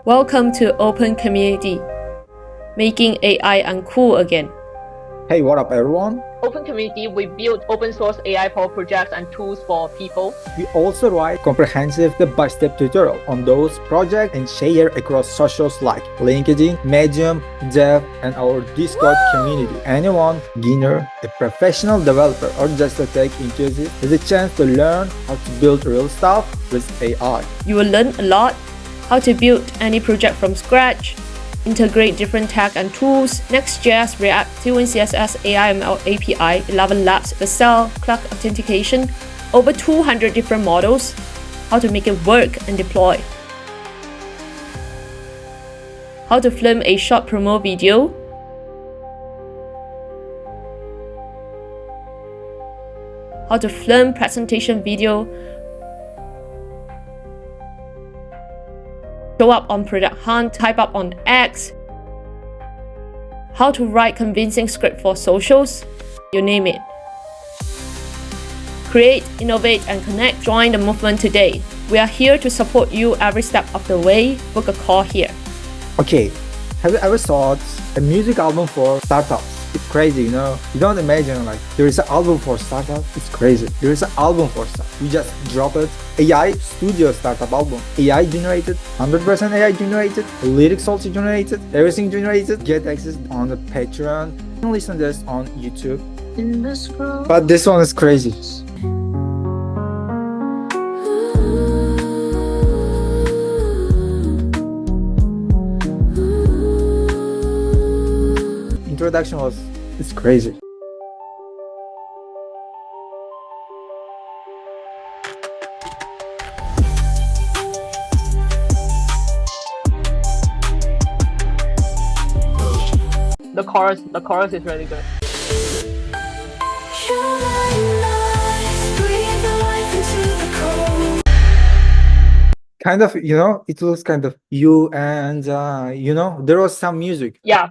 Welcome to Open Community, making AI uncool again. Hey, what up everyone? Open Community, we build open source AI powered projects and tools for people. We also write comprehensive step-by-step tutorial on those projects and share across socials like LinkedIn, Medium, Dev, and our Discord community. Anyone, beginner, a professional developer, or just a tech enthusiast has a chance to learn how to build real stuff with AI. You will learn a lot: how to build any project from scratch, integrate different tech and tools, Next.js, React, Tailwind CSS, AI ML API, 11 labs, Excel, cloud authentication, over 200 different models, how to make it work and deploy, how to film a short promo video, how to film presentation video, show up on Product Hunt, type up on X, how to write convincing script for socials, you name it. Create, innovate, and connect. Join the movement today. We are here to support you every step of the way. Book a call here. Okay, have you ever thought a music album for startups? It's crazy, you know? You don't imagine like there is an album for startups. It's crazy. There is an album for stuff. You just drop it. AI studio startup album. AI generated, 100% AI generated, lyrics also generated, everything generated. Get access on the Patreon. You can listen to this on YouTube. But this one is crazy. Introduction was, it's crazy. The chorus is really good. Kind of, you know, it was kind of you and, you know, there was some music. Yeah,